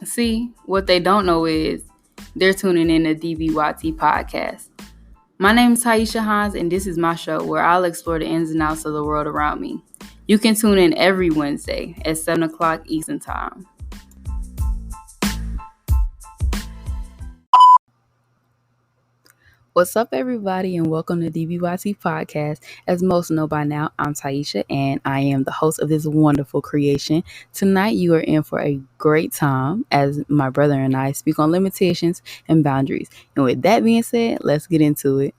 See, what they don't know is they're tuning in to DBYT Podcast. My name is Taisha Hines, and this is my show where I'll explore the ins and outs of the world around me. You can tune in every Wednesday at 7 o'clock Eastern Time. What's up, everybody, and welcome to DBYT Podcast. As most know by now, I'm Taisha, and I am the host of this wonderful creation. Tonight, you are in for a great time as my brother and I speak on limitations and boundaries. And with that being said, let's get into it.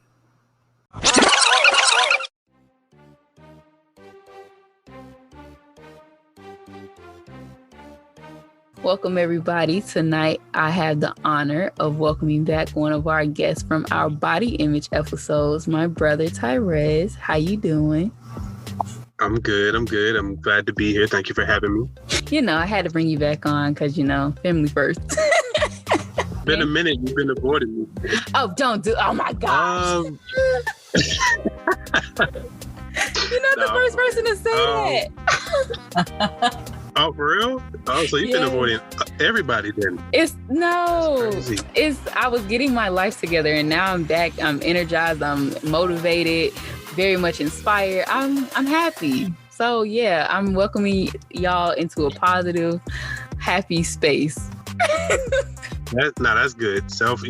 Welcome, everybody. Tonight, I have the honor of welcoming back one of our guests from our body image episodes, my brother Tyrez. How you doing? I'm good. I'm glad to be here. Thank you for having me. I had to bring you back on because, family first. Been a minute. You've been avoiding me. Oh, oh my gosh. You're not the first person to say that. Oh, for real? Oh, so you've been avoiding everybody then? I was getting my life together, and now I'm back. I'm energized. I'm motivated, very much inspired. I'm happy. So yeah, I'm welcoming y'all into a positive, happy space. That's good. Self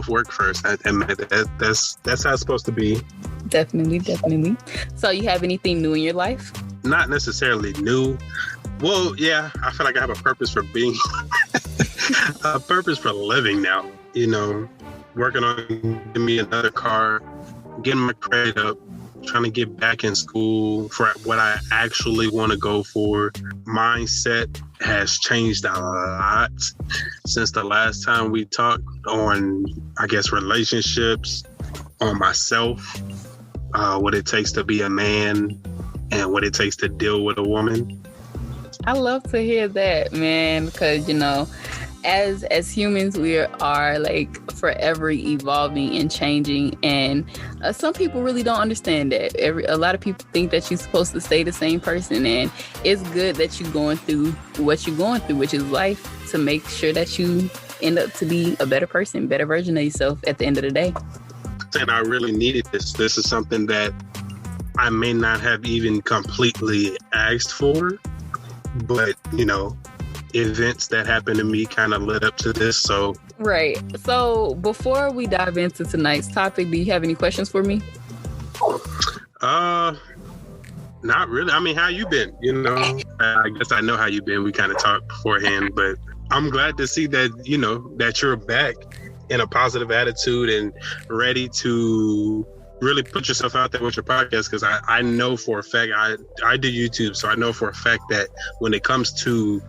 work first. That's how it's supposed to be. Definitely. So you have anything new in your life? Not necessarily new. Well, yeah, I feel like I have a purpose for being, a purpose for living now. Working on getting me another car, getting my credit up, trying to get back in school for what I actually want to go for. Mindset has changed a lot since the last time we talked on, I guess, relationships, on myself, what it takes to be a man and what it takes to deal with a woman. I love to hear that, man, because, as humans, we are like forever evolving and changing. And some people really don't understand that. A lot of people think that you're supposed to stay the same person. And it's good that you're going through what you're going through, which is life, to make sure that you end up to be a better person, better version of yourself at the end of the day. And I really needed this. This is something that I may not have even completely asked for. But, events that happened to me kind of led up to this. So right. So before we dive into tonight's topic, do you have any questions for me? Not really. I mean, how you been? I guess I know how you been. We kind of talked beforehand, but I'm glad to see that, that you're back in a positive attitude and ready to really put yourself out there with your podcast, because I know for a fact, I do YouTube, so I know for a fact that when it comes to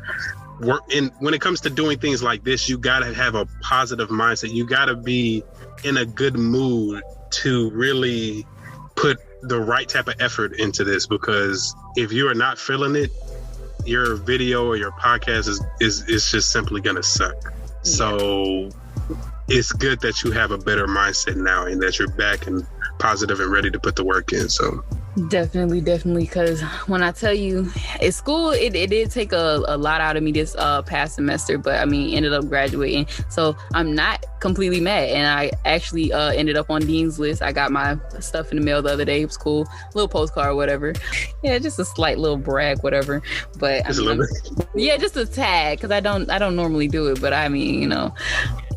when it comes to doing things like this, you gotta have a positive mindset. You gotta be in a good mood to really put the right type of effort into this, because if you are not feeling it, your video or your podcast is just simply gonna suck. Yeah. So it's good that you have a better mindset now and that you're back and positive and ready to put the work in. So definitely, because when I tell you, at school, it did take a lot out of me this past semester, but I mean, ended up graduating. So I'm not completely mad. And I actually ended up on Dean's List. I got my stuff in the mail the other day. It was cool. Little postcard, whatever. Yeah, just a slight little brag, whatever. But just a little bit. Yeah, just a tag, because I don't normally do it. But I mean,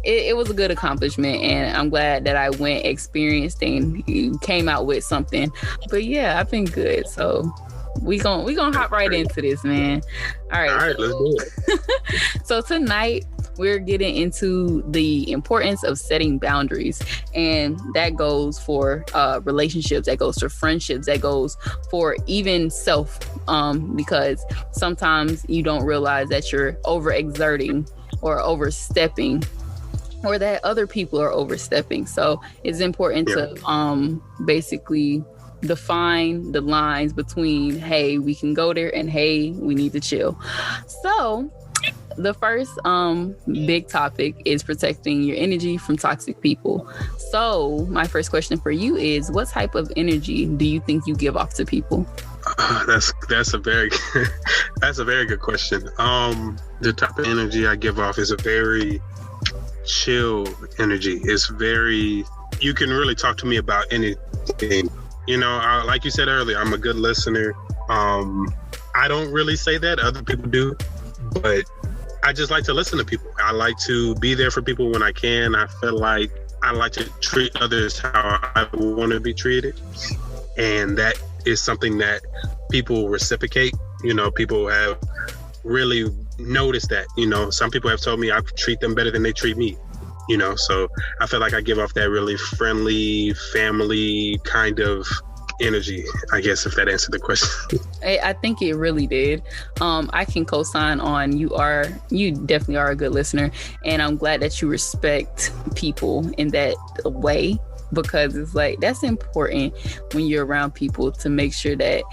it was a good accomplishment, and I'm glad that I went, experienced, and came out with something. But yeah, I've been good. So we gonna hop right into this, man. All right, let's do it. So tonight we're getting into the importance of setting boundaries, and that goes for relationships, that goes for friendships, that goes for even self, because sometimes you don't realize that you're overexerting or overstepping, or that other people are overstepping. So it's important to basically define the lines between, hey, we can go there, and hey, we need to chill. So the first big topic is protecting your energy from toxic people. So my first question for you is, what type of energy do you think you give off to people? That's a very that's a very good question. The type of energy I give off is a very chill energy. It's very, you can really talk to me about anything. You know, like you said earlier, I'm a good listener. I don't really say that, other people do, but I just like to listen to people. I like to be there for people when I can. I feel like I like to treat others how I want to be treated. And that is something that people reciprocate. You know, people have really noticed that. You know, some people have told me I treat them better than they treat me. You know, so I feel like I give off that really friendly, family kind of energy, I guess, if that answered the question. I think it really did. I can co-sign on you definitely are a good listener, and I'm glad that you respect people in that way, because it's like, that's important when you're around people, to make sure that,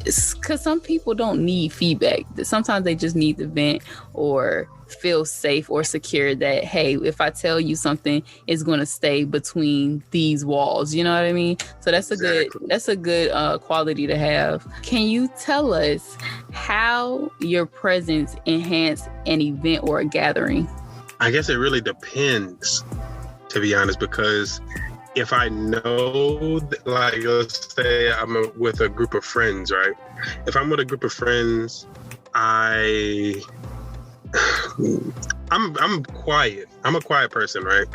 because some people don't need feedback. Sometimes they just need to vent or feel safe or secure that, hey, if I tell you something, it's going to stay between these walls. You know what I mean? So that's a good quality to have. Can you tell us how your presence enhanced an event or a gathering? I guess it really depends, to be honest, because if I know, like, let's say I'm with a group of friends, right? If I'm with a group of friends, I'm quiet. I'm a quiet person, right?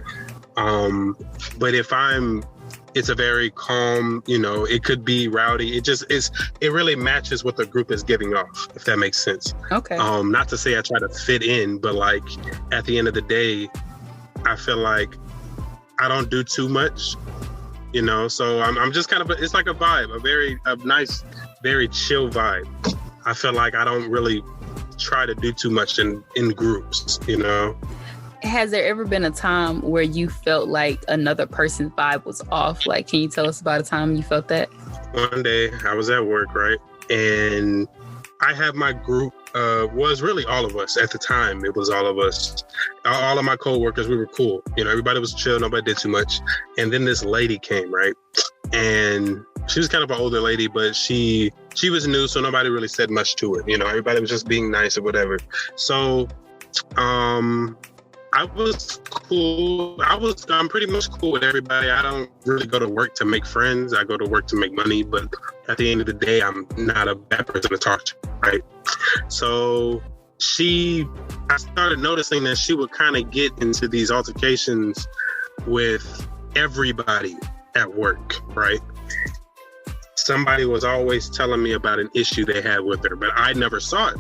But if it's a very calm, you know, it could be rowdy. It really matches what the group is giving off, if that makes sense. Okay. Not to say I try to fit in, but like at the end of the day, I feel like I don't do too much, you know, so I'm just kind of, it's like a vibe, a nice, very chill vibe. I feel like I don't really try to do too much in groups, you know. Has there ever been a time where you felt like another person's vibe was off? Like, can you tell us about a time you felt that? One day I was at work, right? And I have my group, was really all of us at the time. It was all of us. All of my co-workers, we were cool. You know, everybody was chill. Nobody did too much. And then this lady came, right? And she was kind of an older lady, but she was new, so nobody really said much to her. You know, everybody was just being nice or whatever. So, I was cool. I'm pretty much cool with everybody. I don't really go to work to make friends. I go to work to make money. But at the end of the day, I'm not a bad person to talk to, right? So I started noticing that she would kind of get into these altercations with everybody at work, right? Somebody was always telling me about an issue they had with her, but I never saw it.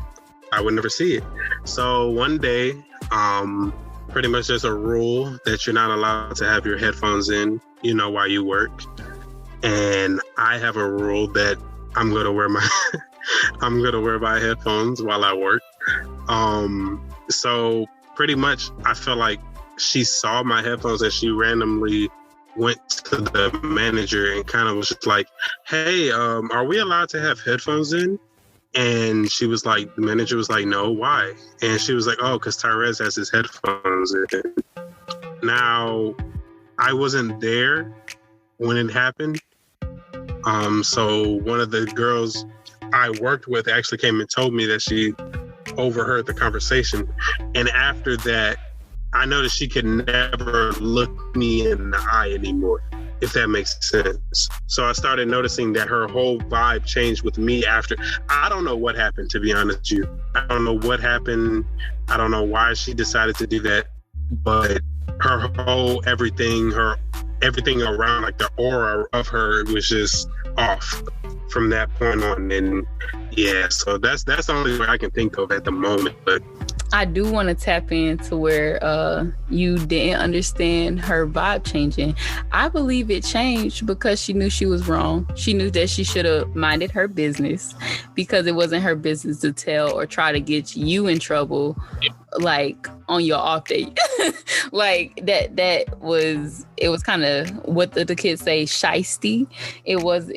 I would never see it. So one day, pretty much there's a rule that you're not allowed to have your headphones in, you know, while you work. And I have a rule that I'm gonna wear my headphones while I work. So pretty much I feel like she saw my headphones and she randomly went to the manager and kind of was just like, hey, are we allowed to have headphones in? And she was like, the manager was like, no, why? And she was like, oh, because Tyrese has his headphones in. Now, I wasn't there when it happened. So one of the girls I worked with actually came and told me that she overheard the conversation. And after that, I noticed she could never look me in the eye anymore, if that makes sense. So I started noticing that her whole vibe changed with me after. I don't know what happened, to be honest with you. I don't know what happened. I don't know why she decided to do that, but her whole everything around, like the aura of her, was just off from that point on. And yeah, so that's the only way I can think of at the moment. But I do want to tap into where you didn't understand her vibe changing. I believe it changed because she knew she was wrong. She knew that she should have minded her business, because it wasn't her business to tell or try to get you in trouble, like on your off day. Like it was kind of what the kids say, shiesty. It wasn't.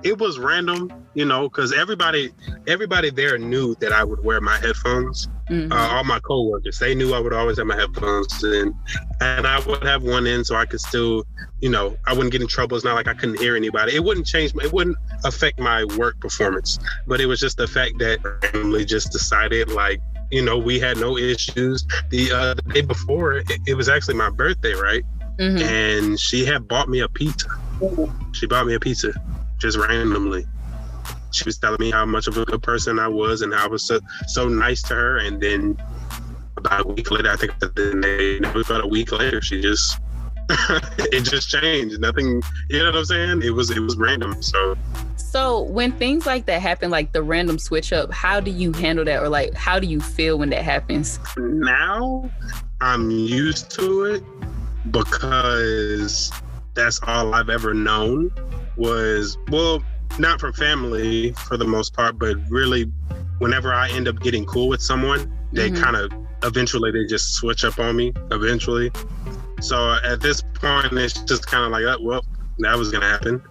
It was random, you know, because everybody everybody there knew that I would wear my headphones. Mm-hmm. All my coworkers, they knew I would always have my headphones in, and I would have one in so I could still, I wouldn't get in trouble. It's not like I couldn't hear anybody. It wouldn't it wouldn't affect my work performance, but it was just the fact that I randomly just decided, like, we had no issues. The day before, it was actually my birthday, right? Mm-hmm. And she had bought me a pizza. She bought me a pizza just randomly. She was telling me how much of a good person I was and how I was so nice to her. And then about a week later, I think about a week later, she just, it just changed. Nothing, you know what I'm saying? It was random. So when things like that happen, like the random switch up, how do you handle that? Or like, how do you feel when that happens? Now I'm used to it because that's all I've ever known was, not from family for the most part, but really whenever I end up getting cool with someone, they kind of eventually they just switch up on me eventually. So at this point, it's just kind of like, that was going to happen.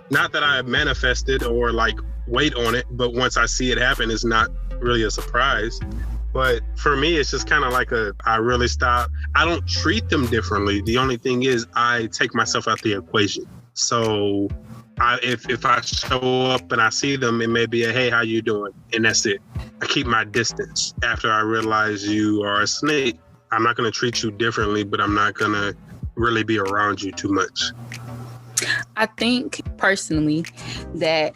Not that I manifested or like wait on it, but once I see it happen, it's not really a surprise. But for me, it's just kind of like I really stop. I don't treat them differently. The only thing is I take myself out the equation. So if I show up and I see them, it may be a, hey, how you doing? And that's it. I keep my distance. After I realize you are a snake, I'm not going to treat you differently, but I'm not going to really be around you too much. I think personally that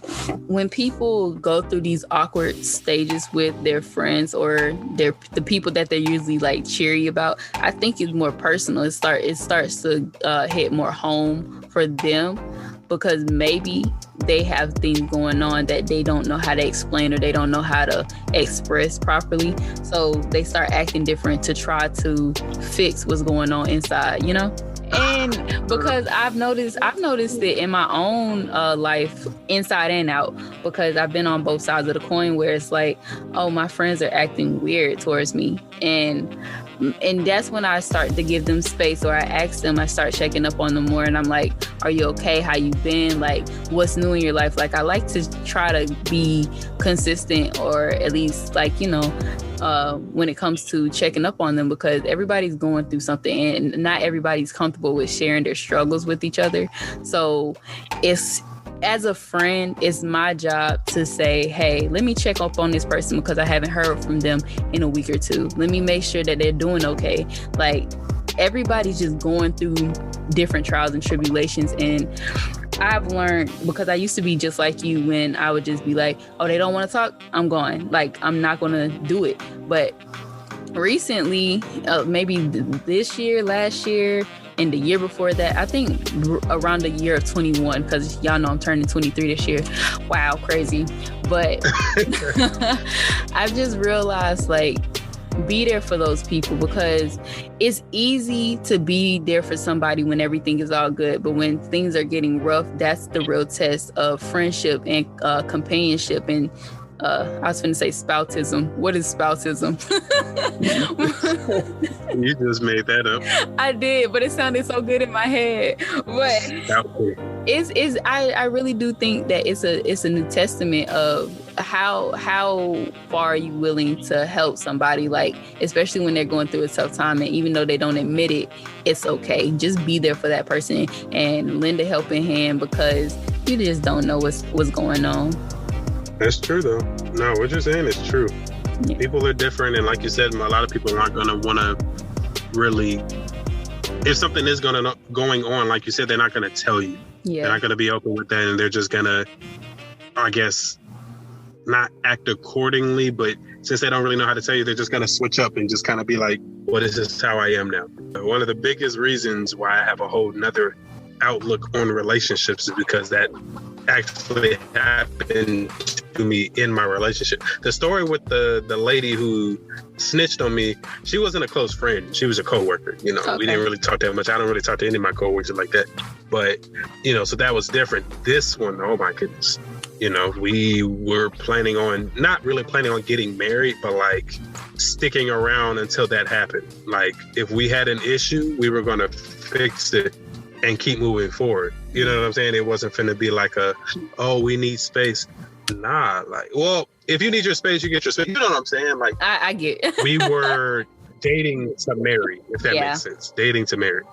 when people go through these awkward stages with their friends or the people that they're usually like cheery about, I think it's more personal. It starts to hit more home for them because maybe they have things going on that they don't know how to explain or they don't know how to express properly. So they start acting different to try to fix what's going on inside, And because I've noticed it in my own life, inside and out, because I've been on both sides of the coin where it's like, oh, my friends are acting weird towards me. And that's when I start to give them space, or I ask them, I start checking up on them more. And I'm like, are you okay? How you been? Like, what's new in your life? Like, I like to try to be consistent, or at least like, when it comes to checking up on them, because everybody's going through something and not everybody's comfortable with sharing their struggles with each other. So as a friend, it's my job to say, hey, let me check up on this person because I haven't heard from them in a week or two. Let me make sure that they're doing okay. Like, everybody's just going through different trials and tribulations. And I've learned, because I used to be just like you, when I would just be like, oh, they don't want to talk, I'm gone. Like, I'm not going to do it. But recently, maybe this year, last year, and the year before that, I think around the year of 21, because y'all know I'm turning 23 this year. Wow, crazy. But I've just realized, like, be there for those people, because it's easy to be there for somebody when everything is all good. But when things are getting rough, that's the real test of friendship and companionship. And I was going to say spoutism. What is spoutism? You just made that up. I did, but it sounded so good in my head. But I really do think that it's a new testament of how far are you willing to help somebody, like, especially when they're going through a tough time, and even though they don't admit it, it's okay. Just be there for that person and lend a helping hand, because you just don't know what's going on. That's true, though. No, what you're saying is true. Yeah. People are different, and like you said, a lot of people aren't going to want to really, if something is going on, like you said, they're not going to tell you. Yeah. They're not going to be open with that, and they're just going to, I guess, not act accordingly, but since they don't really know how to tell you, they're just going to switch up and just kind of be like, well, this is how I am now. One of the biggest reasons why I have a whole nother outlook on relationships is because that actually happened to me in my relationship. The story with the lady who snitched on me, she wasn't a close friend. She was a coworker. Okay. We didn't really talk that much. I don't really talk to any of my coworkers like that. But, so that was different. This one, oh my goodness. We were not really planning on getting married, but like sticking around until that happened. Like, if we had an issue, we were going to fix it and keep moving forward. You know what I'm saying? It wasn't finna be like we need space. Nah, like, well, if you need your space, you get your space. You know what I'm saying? Like, I get. We were dating to marry, if that makes sense. Dating to marry.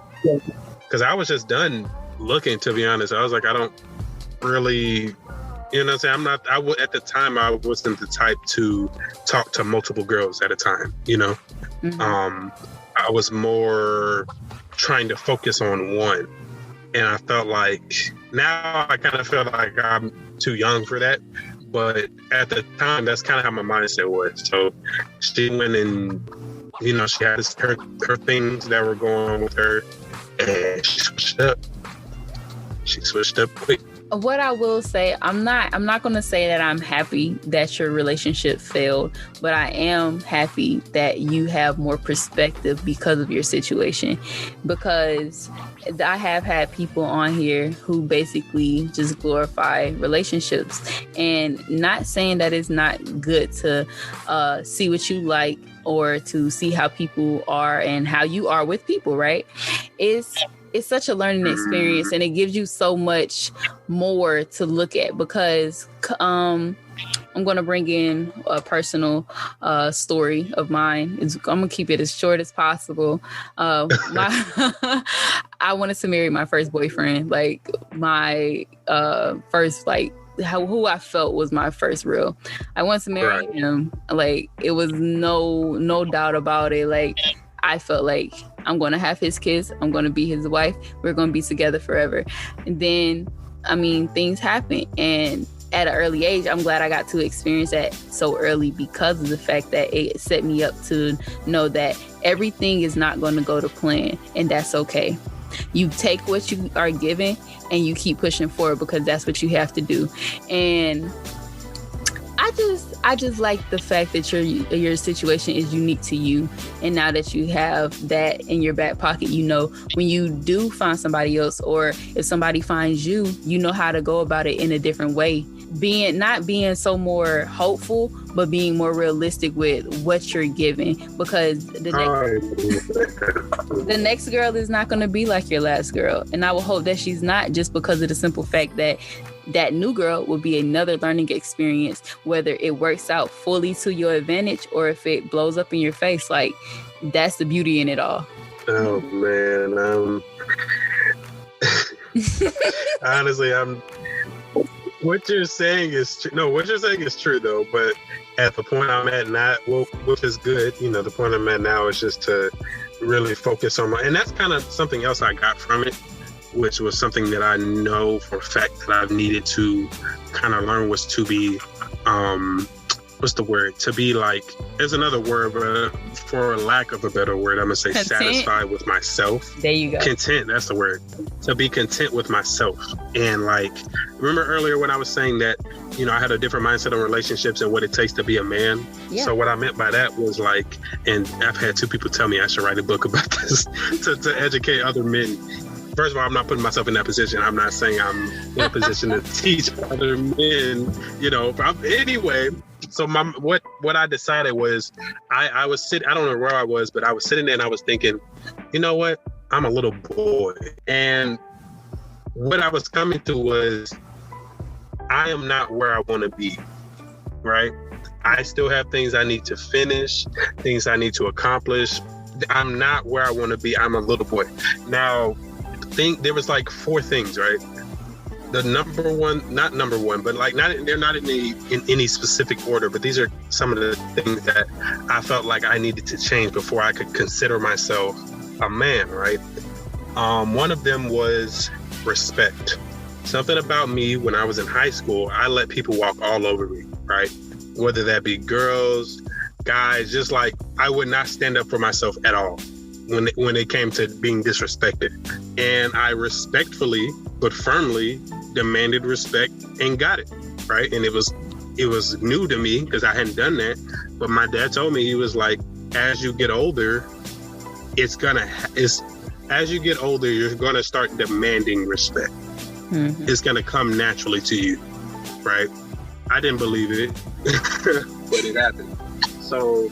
Because I was just done looking, to be honest. I was like, I don't really, you know what I'm saying? At the time, I wasn't the type to talk to multiple girls at a time, you know? Mm-hmm. I was more trying to focus on one. And I felt like, now I kind of feel like I'm too young for that. But at the time, that's kind of how my mindset was. So she went and, you know, she had her things that were going on with her, and she switched up. She switched up quick. What I will say, I'm not going to say that I'm happy that your relationship failed, but I am happy that you have more perspective because of your situation. Because I have had people on here who basically just glorify relationships, and not saying that it's not good to see what you like or to see how people are and how you are with people, right? It's such a learning experience, and it gives you so much more to look at, because I'm going to bring in a personal story of mine. I'm going to keep it as short as possible. I wanted to marry my first boyfriend, like my first, like, who I felt was my first real. I wanted to marry him. Like, it was no doubt about it. Like, I felt like I'm going to have his kids. I'm going to be his wife. We're going to be together forever. And then, I mean, things happen. And at an early age, I'm glad I got to experience that so early, because of the fact that it set me up to know that everything is not going to go to plan. And that's okay. You take what you are given and you keep pushing forward, because that's what you have to do. And I just like the fact that your situation is unique to you. And now that you have that in your back pocket, you know, when you do find somebody else, or if somebody finds you, you know how to go about it in a different way. Not being so more hopeful, but being more realistic with what you're giving. Because the next girl is not going to be like your last girl. And I will hope that she's not, just because of the simple fact that that new girl will be another learning experience, whether it works out fully to your advantage or if it blows up in your face. Like, that's the beauty in it all. Oh man. Honestly, what you're saying is true. No, what you're saying is true though. But at the point I'm at now, which is good, you know, the point I'm at now is just to really focus on and that's kind of something else I got from it, which was something that I know for a fact that I've needed to kind of learn, was to be, what's the word? To be like, there's another word, but for lack of a better word, I'm going to say content. Satisfied with myself. There you go. Content, that's the word. To be content with myself. And like, remember earlier when I was saying that, you know, I had a different mindset on relationships and what it takes to be a man. Yeah. So what I meant by that was like, and I've had 2 people tell me I should write a book about this to educate other men. First of all, I'm not putting myself in that position. I'm not saying I'm in a position to teach other men, you know. Anyway, so what I decided was I was sitting, I don't know where I was, but I was sitting there and I was thinking, you know what? I'm a little boy. And what I was coming to was, I am not where I want to be, right? I still have things I need to finish, things I need to accomplish. I'm not where I want to be. I'm a little boy. Now, there was like 4 things, right? The not number one, but like they're not in any specific order, but these are some of the things that I felt like I needed to change before I could consider myself a man, right? One of them was respect. Something about me when I was in high school, I let people walk all over me, right? Whether that be girls, guys, just like I would not stand up for myself at all when it came to being disrespected. And I respectfully but firmly demanded respect and got it, right? And it was new to me because I hadn't done that. But my dad told me, he was like, as you get older, as you get older, you're gonna start demanding respect. Mm-hmm. It's gonna come naturally to you, right? I didn't believe it, but it happened. So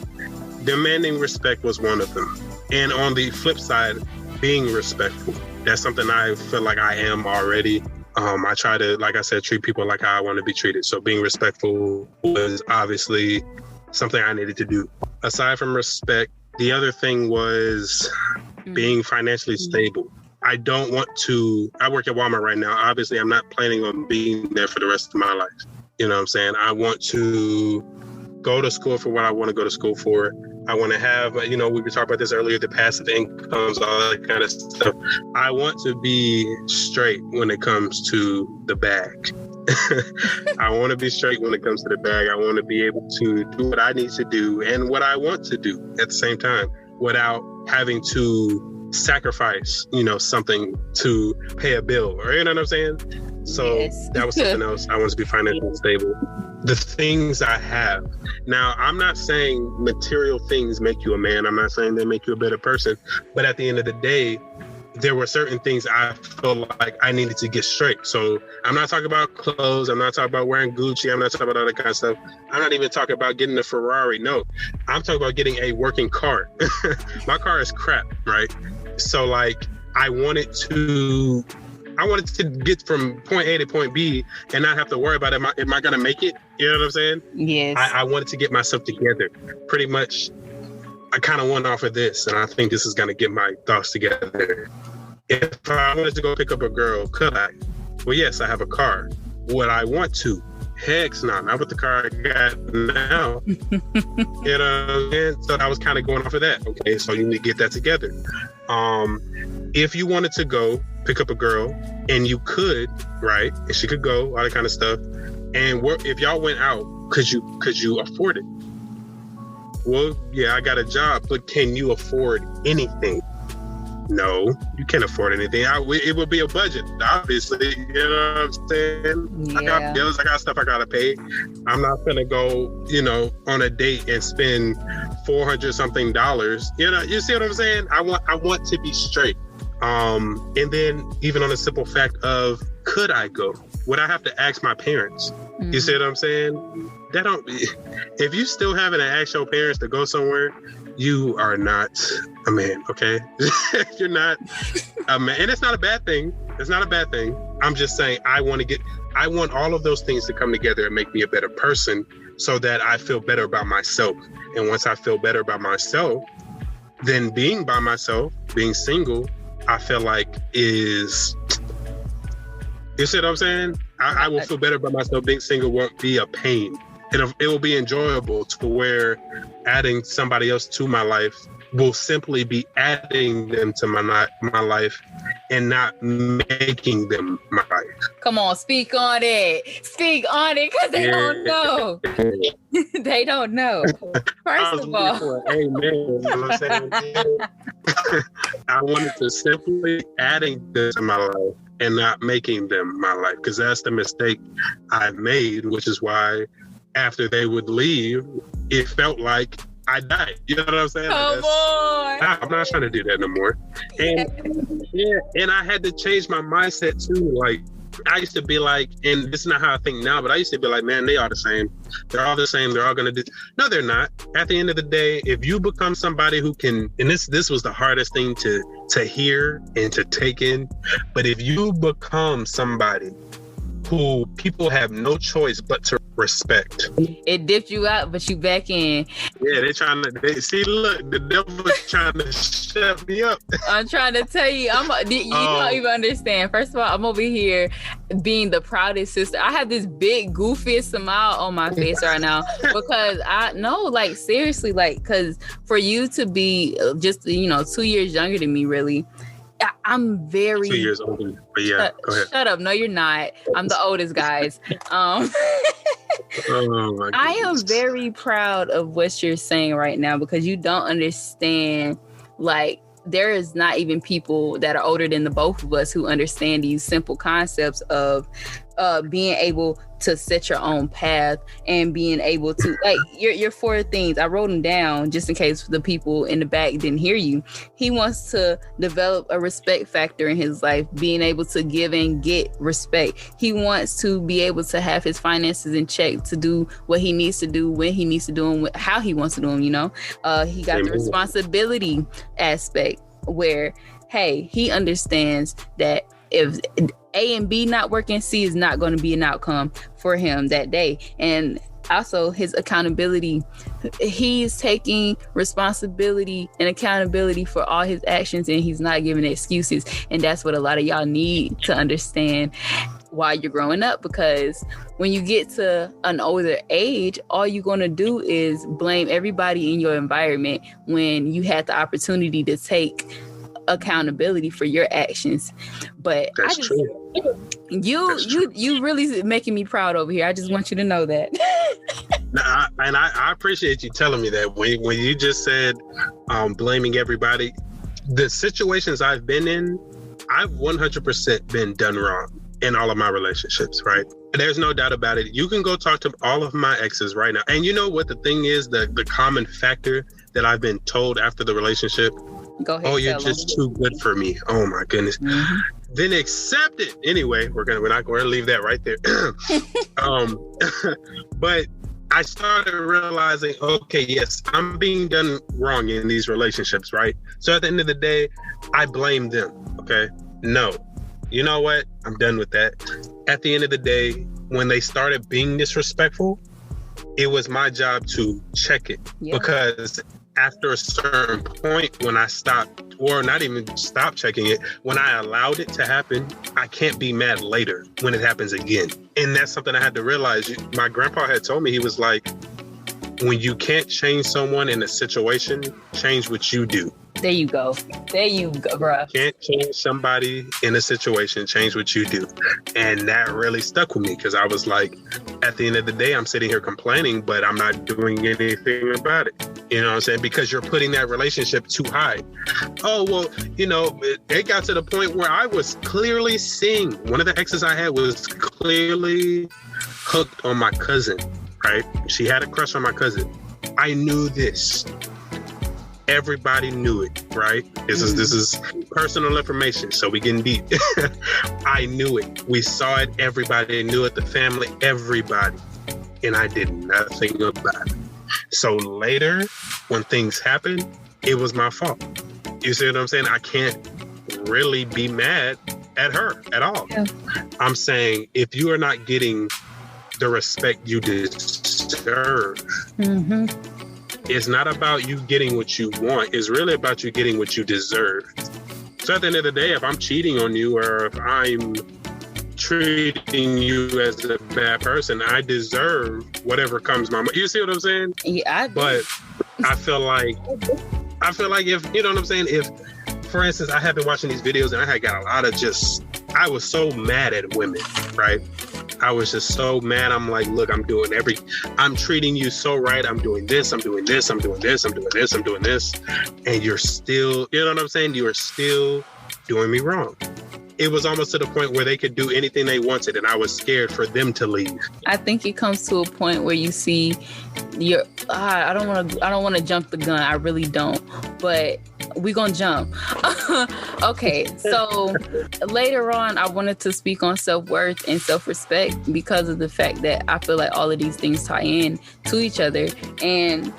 demanding respect was one of them. And on the flip side, being respectful. That's something I feel like I am already. I try to, like I said, treat people like how I want to be treated. So being respectful was obviously something I needed to do. Aside from respect, the other thing was being financially stable. I don't want to, I work at Walmart right now. Obviously, I'm not planning on being there for the rest of my life. You know what I'm saying? I want to go to school for what I want to go to school for. I want to have, we were talking about this earlier, the passive incomes, all that kind of stuff. I want to be straight when it comes to the bag. I want to be straight when it comes to the bag. I want to be able to do what I need to do and what I want to do at the same time without having to sacrifice, something to pay a bill, or you know what I'm saying? So that was something else. I want to be financially stable. The things I have. Now, I'm not saying material things make you a man. I'm not saying they make you a better person. But at the end of the day, there were certain things I felt like I needed to get straight. So I'm not talking about clothes. I'm not talking about wearing Gucci. I'm not talking about all that kind of stuff. I'm not even talking about getting a Ferrari. No, I'm talking about getting a working car. My car is crap, right? So like, I wanted to get from point A to point B and not have to worry about, am I going to make it? You know what I'm saying? Yes. I wanted to get myself together. Pretty much, I kind of went off of this, and I think this is going to get my thoughts together. If I wanted to go pick up a girl, could I? Well, yes, I have a car. Would I want to? Heck no, not with the car I got now. You know what I'm saying? So I was kind of going off of that. Okay, so you need to get that together. If you wanted to go pick up a girl, and you could, right? And she could go, all that kind of stuff. And if y'all went out, could you afford it? Well, yeah, I got a job, but can you afford anything? No, you can't afford anything. It would be a budget, obviously. You know what I'm saying? Yeah. I got bills, I got stuff I gotta pay. I'm not gonna go, on a date and spend $400 something. You see what I'm saying? I want to be straight. And then even on the simple fact of, could I go? Would I have to ask my parents? You see what I'm saying? If you still having to ask your parents to go somewhere, you are not a man, okay? You're not a man. And it's not a bad thing. It's not a bad thing. I'm just saying I want all of those things to come together and make me a better person so that I feel better about myself. And once I feel better about myself, then being by myself, being single, I feel like is... You see what I'm saying? I will feel better about myself. Being single won't be a pain. It will be enjoyable to where adding somebody else to my life will simply be adding them to my life and not making them my life. Come on, speak on it. Speak on it, because they don't know. They don't know. First of all. Amen. You know what I'm saying? I wanted to simply adding them to my life and not making them my life, because that's the mistake I made, which is why after they would leave, it felt like I died. You know what I'm saying? Come on. I'm not trying to do that no more. And I had to change my mindset too. Like, I used to be like, and this is not how I think now, but I used to be like, man, they are the same. They're all the same. They're all going to do. No, they're not. At the end of the day, if you become somebody who can, and this was the hardest thing to hear and to take in, but if you become somebody who people have no choice but to respect. It dipped you out, but you back in. Yeah, look, the devil's trying to shut me up. I'm trying to tell you, you don't even understand. First of all, I'm over here being the proudest sister. I have this big goofy smile on my face right now because I know, like, seriously, like, because for you to be just, 2 years younger than me, really, I'm very 2 years older, but yeah, go ahead. Shut up. No, you're not. I'm the oldest, guys. Oh my I am very proud of what you're saying right now, because you don't understand, like, there is not even people that are older than the both of us who understand these simple concepts of being able to set your own path and being able to, like, your 4 things. I wrote them down just in case the people in the back didn't hear you. He wants to develop a respect factor in his life, being able to give and get respect. He wants to be able to have his finances in check to do what he needs to do, when he needs to do them, how he wants to do them, He got the responsibility aspect where, hey, he understands that if A and B not working, C is not going to be an outcome for him that day. And also his accountability, he's taking responsibility and accountability for all his actions, and he's not giving excuses. And that's what a lot of y'all need to understand while you're growing up, because when you get to an older age, all you're going to do is blame everybody in your environment when you had the opportunity to take accountability for your actions. But that's true. You really making me proud over here. I just want you to know that. I appreciate you telling me that. When you just said blaming everybody, the situations I've been in, I've 100% been done wrong in all of my relationships, right? There's no doubt about it. You can go talk to all of my exes right now. And you know what the thing is, the common factor that I've been told after the relationship? Go ahead. Oh, you're just too good for me. Oh my goodness. Mm-hmm. Then accept it. Anyway, we're not going to leave that right there. But I started realizing, okay, yes, I'm being done wrong in these relationships, right? So at the end of the day, I blame them. Okay. No. You know what? I'm done with that. At the end of the day, when they started being disrespectful, it was my job to check it. Yeah. Because after a certain point, when I stopped, or not even stop checking it, when I allowed it to happen, I can't be mad later when it happens again. And that's something I had to realize. My grandpa had told me, he was like, when you can't change someone in a situation, change what you do. There you go, bro. Can't change somebody in a situation, change what you do. And that really stuck with me, because I was like, at the end of the day, I'm sitting here complaining, but I'm not doing anything about it. You know what I'm saying? Because you're putting that relationship too high. Oh, well, it got to the point where I was clearly seeing, one of the exes I had was clearly hooked on my cousin, right? She had a crush on my cousin. I knew this. Everybody knew it, right? This is personal information, so we getting deep. I knew it. We saw it. Everybody knew it. The family, everybody. And I did nothing about it. So later, when things happen, it was my fault. You see what I'm saying? I can't really be mad at her at all. Yeah. I'm saying, if you are not getting the respect you deserve, mm-hmm. It's not about you getting what you want. It's really about you getting what you deserve. So at the end of the day, if I'm cheating on you, or if I'm treating you as a bad person, I deserve whatever comes my way. You see what I'm saying? Yeah, I do. But I feel like if, you know what I'm saying? If, for instance, I have been watching these videos and I had got a lot of I was so mad at women, right? I was just so mad. I'm like, look, I'm treating you so right. I'm doing this, I'm doing this, I'm doing this, I'm doing this, I'm doing this. And you're still, you know what I'm saying? You are still doing me wrong. It was almost to the point where they could do anything they wanted, and I was scared for them to leave. I think it comes to a point where you see I don't want to jump the gun. I really don't. But we're going to jump. Okay. So later on, I wanted to speak on self-worth and self-respect, because of the fact that I feel like all of these things tie in to each other. And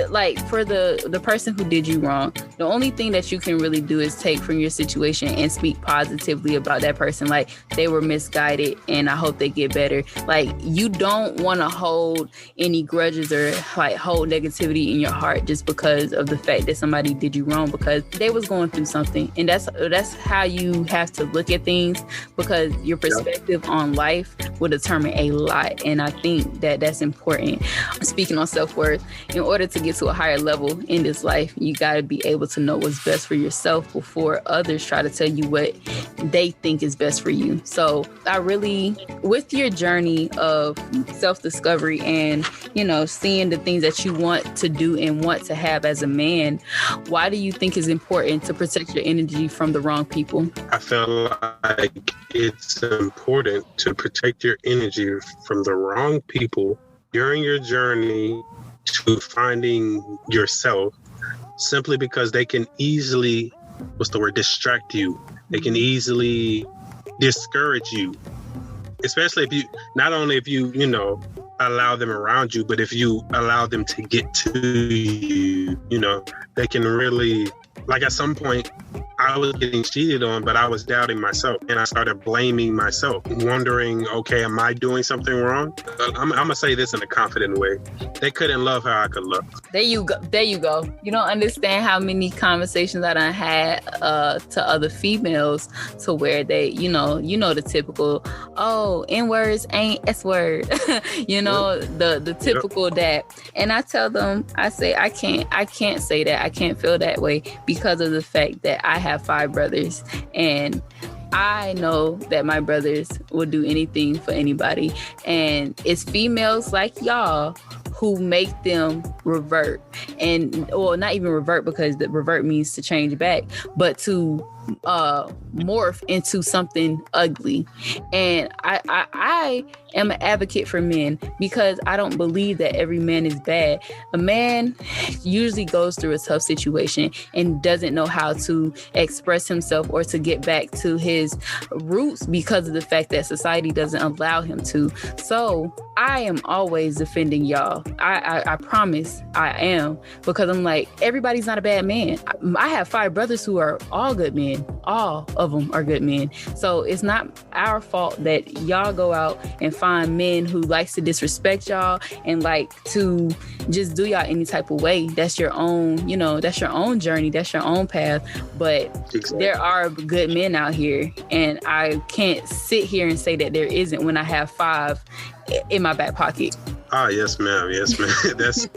like, for the person who did you wrong, the only thing that you can really do is take from your situation and speak positively about that person. Like, they were misguided and I hope they get better. Like, you don't want to hold any grudges or like hold negativity in your heart just because of the fact that somebody did you wrong, because they was going through something. And that's how you have to look at things, because your perspective on life will determine a lot. And I think that that's important. Speaking on self-worth, in order to get to a higher level in this life, you got to be able to know what's best for yourself before others try to tell you what they think is best for you. So I really, with your journey of self-discovery and, seeing the things that you want to do and want to have as a man, why do you think it's important to protect your energy from the wrong people? I feel like it's important to protect your energy from the wrong people during your journey to finding yourself, simply because they can easily, distract you. They can easily discourage you, especially if you allow them around you, but if you allow them to get to you, they can really, like, at some point, I was getting cheated on, but I was doubting myself, and I started blaming myself, wondering, okay, am I doing something wrong? I'm gonna say this in a confident way. They couldn't love how I could love. There you go. There you go. You don't understand how many conversations I done had to other females to where they, the typical, oh, N-words ain't S-word. the typical that. And I tell them, I say, I can't say that. I can't feel that way because of the fact that I have 5 brothers, and I know that my brothers will do anything for anybody, and it's females like y'all who make them revert, and or not even revert, because the revert means to change back, but to morph into something ugly. And I am an advocate for men because I don't believe that every man is bad. A man usually goes through a tough situation and doesn't know how to express himself or to get back to his roots because of the fact that society doesn't allow him to. So I am always defending y'all. I promise I am, because I'm like, everybody's not a bad man. I have 5 brothers who are all good men. All of them are good men. So it's not our fault that y'all go out and find men who likes to disrespect y'all and like to just do y'all any type of way. That's your own, that's your own journey. That's your own path. But exactly. There are good men out here, and I can't sit here and say that there isn't when I have 5 in my back pocket. Ah, yes, ma'am. Yes, ma'am. That's,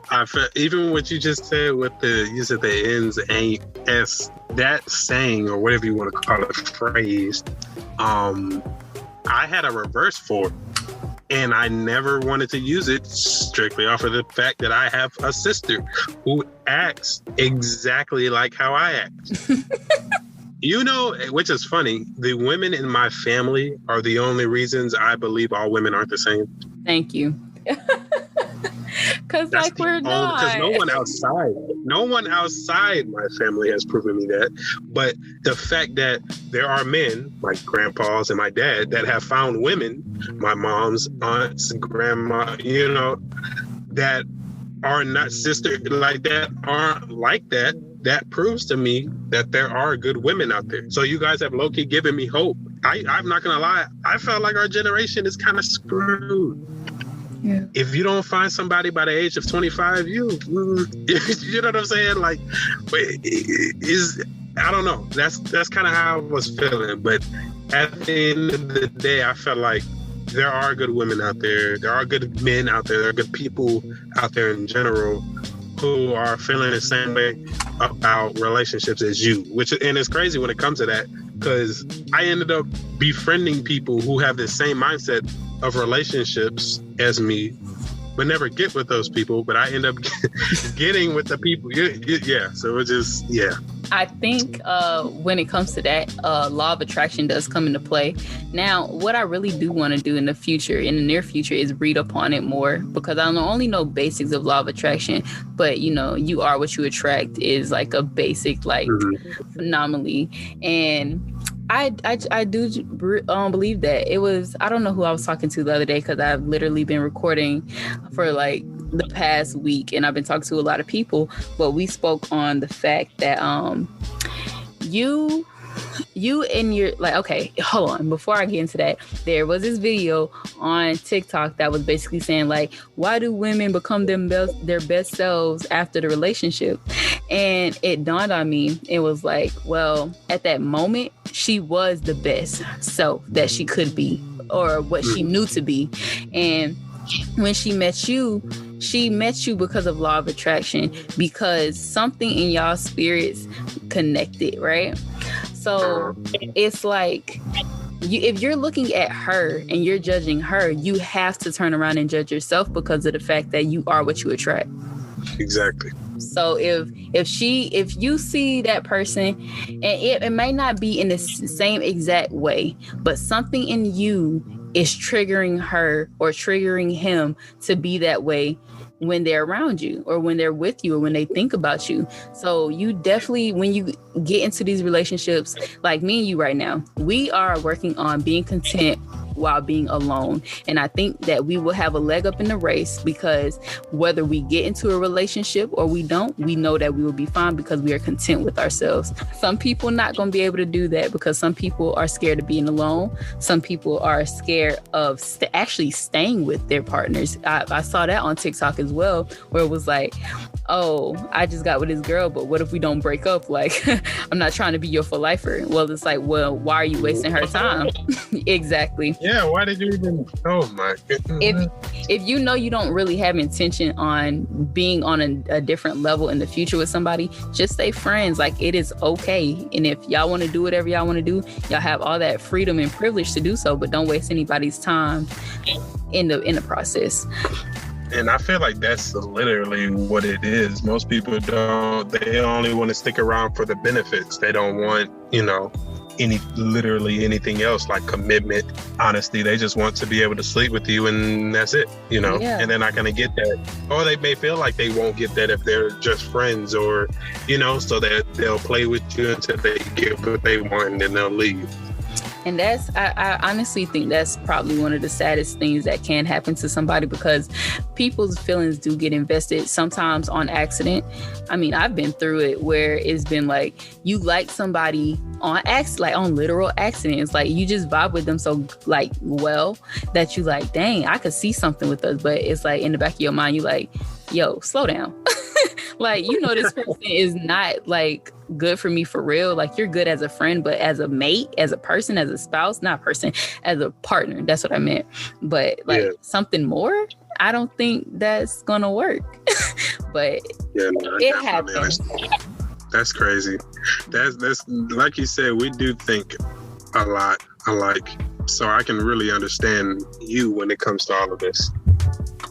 I felt, even what you just said with you said the ends ain't S, that saying, or whatever you want to call it, phrase, I had a reverse for it, and I never wanted to use it strictly off of the fact that I have a sister who acts exactly like how I act. Which is funny, the women in my family are the only reasons I believe all women aren't the same. Thank you. Because we're not. Because no one outside my family has proven me that. But the fact that there are men, like grandpas and my dad, that have found women, my mom's aunts, grandma, that are not sister like that, aren't like that. That proves to me that there are good women out there. So you guys have low-key given me hope. I'm not gonna lie, I felt like our generation is kind of screwed. Yeah. If you don't find somebody by the age of 25, you know what I'm saying? Like, I don't know. That's kind of how I was feeling. But at the end of the day, I felt like there are good women out there. There are good men out there. There are good people out there in general who are feeling the same way about relationships as you. And it's crazy when it comes to that, because I ended up befriending people who have the same mindset of relationships as me, but never get with those people. But I end up getting with the people. Yeah. So it's just, yeah. I think when it comes to that, law of attraction does come into play. Now, what I really do want to do in the near future, is read upon it more, because I don't only know basics of law of attraction, but you are what you attract is like a basic, like anomaly. And I do believe that. It was, I don't know who I was talking to the other day, because I've literally been recording for like the past week, and I've been talking to a lot of people, but we spoke on the fact that you and your, like, okay, hold on, before I get into that, there was this video on TikTok that was basically saying, like, why do women become their best selves after the relationship? And it dawned on me, it was like, well, at that moment, she was the best self that she could be, or what she knew to be. And when she met you because of law of attraction, because something in y'all spirits connected, right? So it's like, if you're looking at her and you're judging her, you have to turn around and judge yourself, because of the fact that you are what you attract. Exactly. So if you see that person, and it may not be in the same exact way, but something in you is triggering her or triggering him to be that way when they're around you, or when they're with you, or when they think about you. So you definitely, when you get into these relationships, like me and you right now, we are working on being content while being alone. And I think that we will have a leg up in the race, because whether we get into a relationship or we don't, we know that we will be fine because we are content with ourselves. Some people not going to be able to do that because some people are scared of being alone. Some people are scared of actually staying with their partners. I saw that on TikTok as well, where it was like, oh, I just got with this girl, but what if we don't break up? Like, I'm not trying to be your for lifer. Well, it's like, well, why are you wasting her time? Exactly. Yeah, why did you even? Oh my goodness. If you know you don't really have intention on being on a different level in the future with somebody, just stay friends. Like, it is okay. And if y'all want to do whatever y'all want to do, y'all have all that freedom and privilege to do so, but don't waste anybody's time in the process. And I feel like that's literally what it is. Most people they only want to stick around for the benefits. They don't want, literally anything else like commitment, honesty. They just want to be able to sleep with you and that's it, Yeah. And they're not going to get that. Or they may feel like they won't get that if they're just friends or, so that they'll play with you until they get what they want and then they'll leave. And I honestly think that's probably one of the saddest things that can happen to somebody, because people's feelings do get invested sometimes on accident. I mean, I've been through it where it's been like you like somebody on literal accident. It's like you just vibe with them so well that you like, dang, I could see something with us. But it's like in the back of your mind, you like, yo, slow down. Like, this person is not like good for me for real. Like, you're good as a friend, but as a mate, as a person, as a spouse, not person, as a partner, that's what I meant. But something more, I don't think that's gonna work. But it happens. That's crazy. That's like you said, we do think a lot alike. So I can really understand you when it comes to all of this.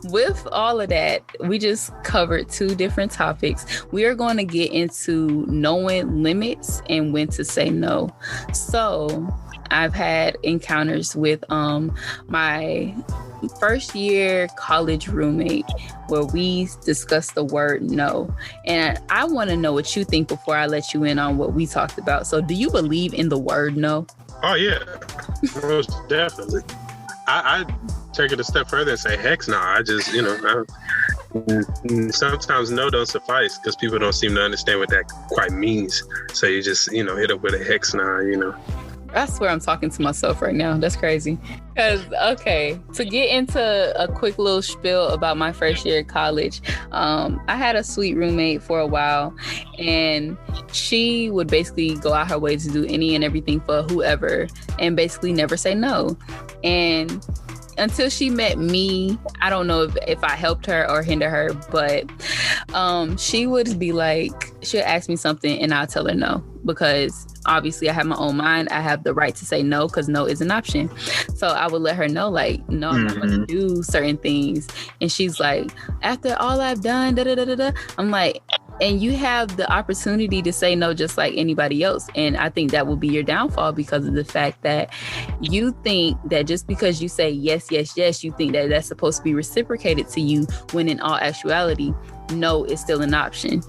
With all of that, we just covered 2 different topics. We are going to get into knowing limits and when to say no. So I've had encounters with my first year college roommate where we discussed the word no. And I want to know what you think before I let you in on what we talked about. So do you believe in the word no? Oh, yeah, most definitely. I take it a step further and say, heck no. I just, sometimes no don't suffice because people don't seem to understand what that quite means. So you just, hit up with a hex no, I swear I'm talking to myself right now. That's crazy. Because, okay, to get into a quick little spiel about my first year of college, I had a sweet roommate for a while, and she would basically go out her way to do any and everything for whoever and basically never say no. And until she met me, I don't know if I helped her or hindered her, but she would be like, she'll ask me something and I'll tell her no, because obviously I have my own mind. I have the right to say no because no is an option. So I would let her know, like, no, I'm not going to do certain things. And she's like, after all I've done, da da da da da. I'm like, and you have the opportunity to say no just like anybody else. And I think that will be your downfall because of the fact that you think that just because you say yes, yes, yes, you think that that's supposed to be reciprocated to you, when in all actuality, no is still an option.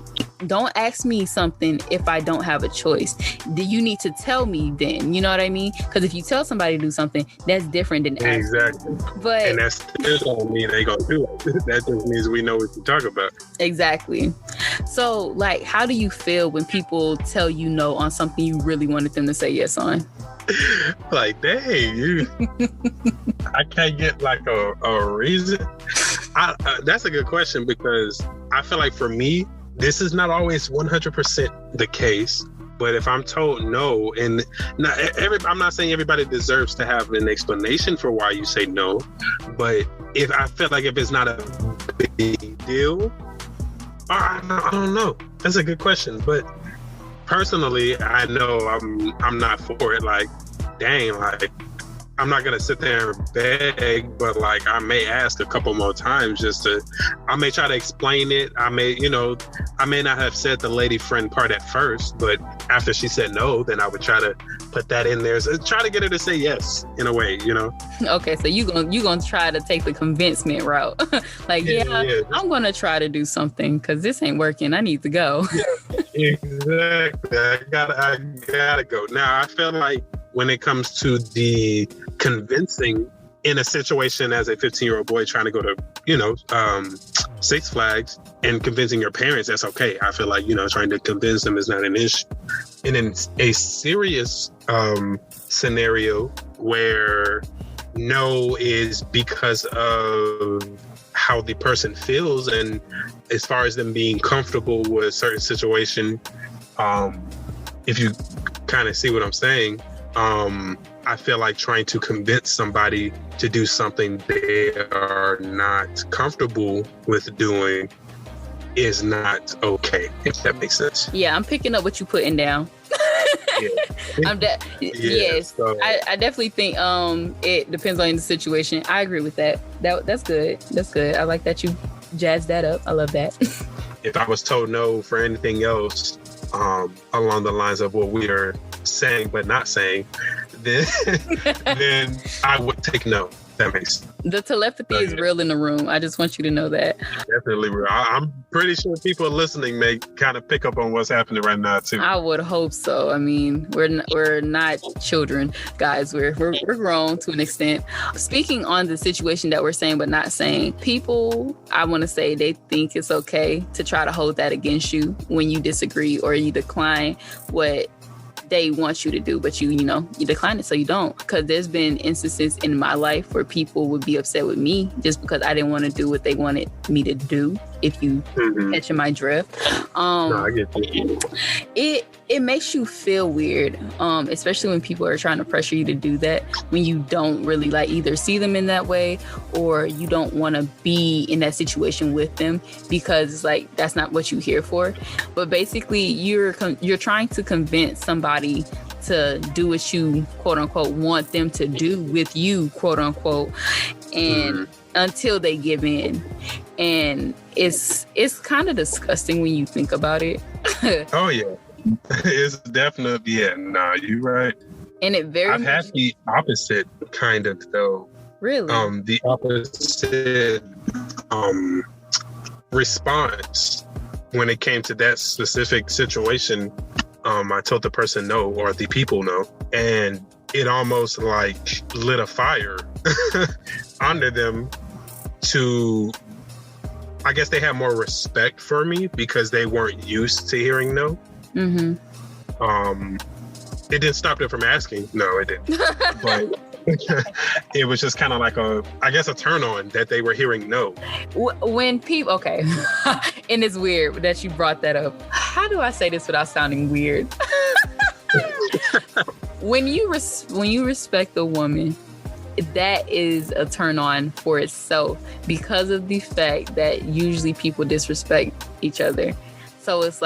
Don't ask me something if I don't have a choice. Do you need to tell me then? You know what I mean? Because if you tell somebody to do something, that's different than asking. Exactly. But and that still don't mean they gonna do it. That just means we know what to talk about. Exactly. So, like, how do you feel when people tell you no on something you really wanted them to say yes on? Like, dang, I can't get like a reason. That's a good question, because I feel like for me, this is not always 100% the case. But if I'm told no, and I'm not saying everybody deserves to have an explanation for why you say no, but if I feel like if it's not a big deal, I don't know. That's a good question. But personally, I know I'm not for it. Like, dang, like, I'm not gonna sit there and beg, but like I may ask a couple more times I may try to explain it. I may not have said the lady friend part at first, but after she said no, then I would try to put that in there. So try to get her to say yes in a way, Okay, so you gonna try to take the convincement route. Like, yeah, I'm gonna try to do something because this ain't working. I need to go. Yeah, exactly. I gotta go. Now I feel like when it comes to the convincing in a situation as a 15-year-old boy trying to go to, Six Flags, and convincing your parents that's okay. I feel like, trying to convince them is not an issue. And in a serious scenario where no is because of how the person feels, and as far as them being comfortable with a certain situation, if you kind of see what I'm saying, I feel like trying to convince somebody to do something they are not comfortable with doing is not okay, if that makes sense. Yeah, I'm picking up what you're putting down. Yeah. Yes, so. I definitely think it depends on the situation. I agree with that. That's good. That's good. I like that you jazzed that up. I love that. If I was told no for anything else along the lines of what we are saying but not saying, then I would take no. That makes sense. The telepathy is real in the room. I just want you to know that. Definitely real. I'm pretty sure people listening may kind of pick up on what's happening right now too. I would hope so. I mean, we're not children, guys. We're grown to an extent. Speaking on the situation that we're saying but not saying, people, I want to say, they think it's okay to try to hold that against you when you disagree or you decline what they want you to do, but you decline it, so you don't. Because there's been instances in my life where people would be upset with me just because I didn't want to do what they wanted me to do, if you catching my drift. No, I get you. It makes you feel weird, especially when people are trying to pressure you to do that, when you don't really either see them in that way or you don't want to be in that situation with them, because it's that's not what you're here for. But basically you're trying to convince somebody to do what you quote unquote want them to do with you, quote unquote, and until they give in. And it's kind of disgusting when you think about it. Oh yeah. It's definitely, you're right. And I've had the opposite kind of, though. Really? The opposite response when it came to that specific situation. I told the person no, or the people no, and it almost lit a fire under them to, I guess they had more respect for me because they weren't used to hearing no. Mm-hmm. It didn't stop them from asking. No, it didn't. But it was just kind of a turn on that they were hearing no. When people, okay, and it's weird that you brought that up. How do I say this without sounding weird? When you respect a woman, that is a turn on for itself, because of the fact that usually people disrespect each other. So it's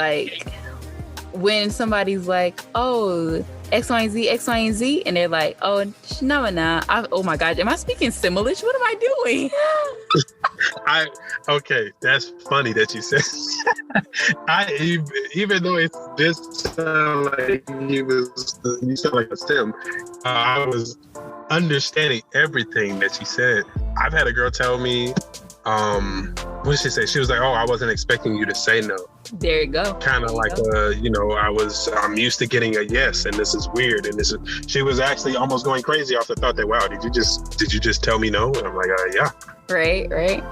when somebody's oh, X, Y, and Z, X, Y, and Z, and they're oh, no. Oh my God, am I speaking Simlish? What am I doing? Okay, that's funny that you said. Even though it just sound like you sound like a sim, I was understanding everything that she said. I've had a girl tell me, what did she say? She was like, "Oh, I wasn't expecting you to say no." There you go. Kind of I'm used to getting a yes, and this is weird. And she was actually almost going crazy off the thought that, wow, did you just tell me no? And I'm like, yeah. Right.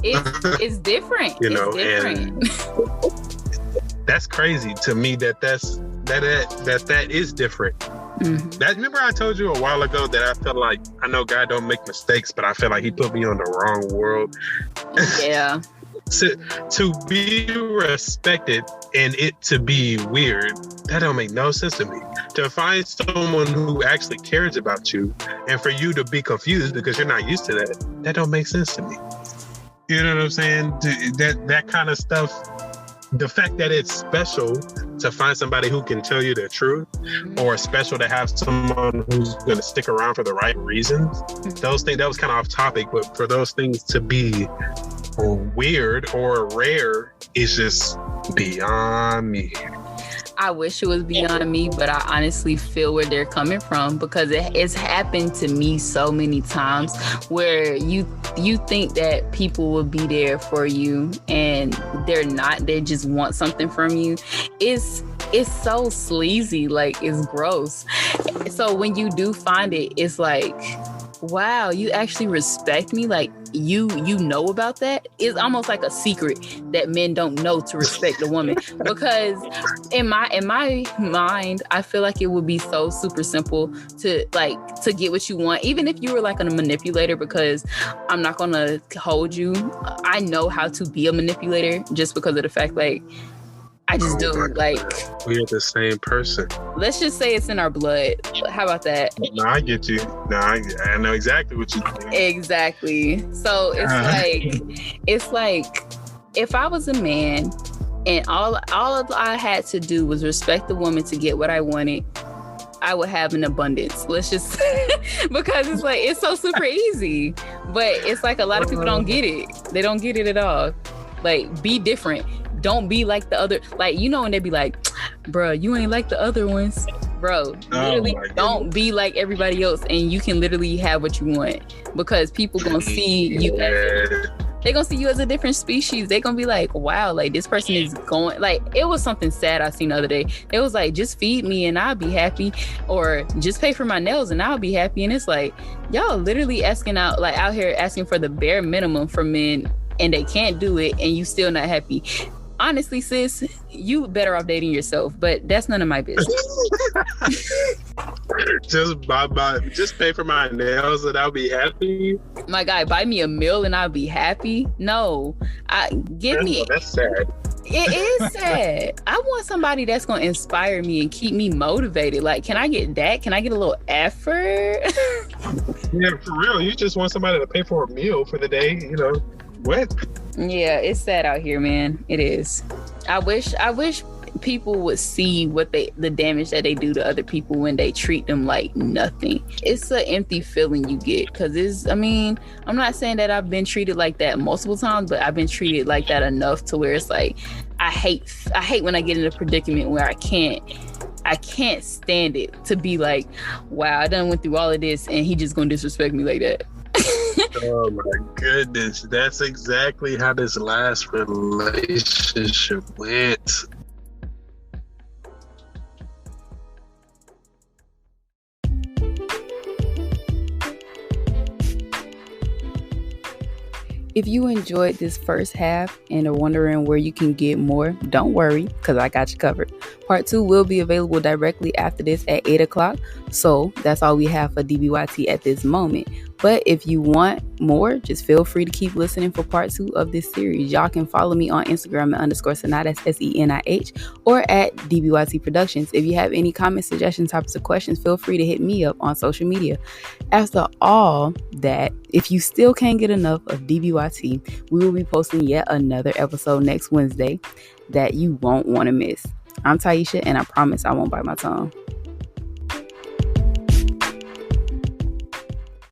It's different. It's different. And that's crazy to me that is different. Mm-hmm. Remember I told you a while ago that I felt like, I know God don't make mistakes, but I feel like he put me on the wrong world. Yeah. to be respected and it to be weird, that don't make no sense to me. To find someone who actually cares about you and for you to be confused because you're not used to that don't make sense to me. You know what I'm saying? That kind of stuff. The fact that it's special to find somebody who can tell you the truth, or special to have someone who's going to stick around for the right reasons, those things, that was kind of off topic, but for those things to be weird or rare is just beyond me. I wish it was beyond me, but I honestly feel where they're coming from, because it's happened to me so many times where you think that people will be there for you and they're not. They just want something from you. It's so sleazy, it's gross. so when you do find it, it's like, wow, you actually respect me. Like you know about that. It's almost like a secret that men don't know to respect a woman. Because in my mind, I feel like it would be so super simple to get what you want, even if you were like a manipulator, because I'm not gonna hold you. I know how to be a manipulator just because of the fact, like, I just do. Like, we're the same person. Let's just say it's in our blood. How about that? No, I get you. No, I know exactly what you're doing. Exactly. So it's like if I was a man and all I had to do was respect the woman to get what I wanted, I would have an abundance. Let's just because it's like it's so super easy. But it's like a lot of people don't get it. They don't get it at all. Like, be different. Don't be like the other, like, you know, when they be like, bro, you ain't like the other ones. Bro, literally don't be like everybody else, and you can literally have what you want, because people gonna see you they gonna see you as a different species. They gonna be like, wow, like this person is going, like, it was something sad I seen the other day. It was like, just feed me and I'll be happy, or just pay for my nails and I'll be happy. And it's like, y'all literally asking out, like, out here asking for the bare minimum for men, and they can't do it, and you still not happy. Honestly, sis, you better off dating yourself, but that's none of my business. just pay for my nails and I'll be happy. My guy, buy me a meal and I'll be happy. No, that's sad. It is sad. I want somebody that's gonna inspire me and keep me motivated. Like, can I get that? Can I get a little effort? Yeah, for real. You just want somebody to pay for a meal for the day, you know. What? Yeah, it's sad out here, man. It is. I wish people would see the damage that they do to other people when they treat them like nothing. It's an empty feeling you get, because I'm not saying that I've been treated like that multiple times, but I've been treated like that enough to where it's like, I hate when I get in a predicament where I can't stand it, to be like, wow, I done went through all of this and he just gonna disrespect me like that. Oh my goodness, that's exactly how this last relationship went. If you enjoyed this first half and are wondering where you can get more, don't worry, because I got you covered. Part 2 will be available directly after this at 8 o'clock. So that's all we have for DBYT at this moment. But if you want more, just feel free to keep listening for part 2 of this series. Y'all can follow me on Instagram at _Senah, that's SENIH, or at DBYT Productions. If you have any comments, suggestions, topics, or questions, feel free to hit me up on social media. After all that, if you still can't get enough of DBYT, we will be posting yet another episode next Wednesday that you won't want to miss. I'm Taisha, and I promise I won't bite my tongue.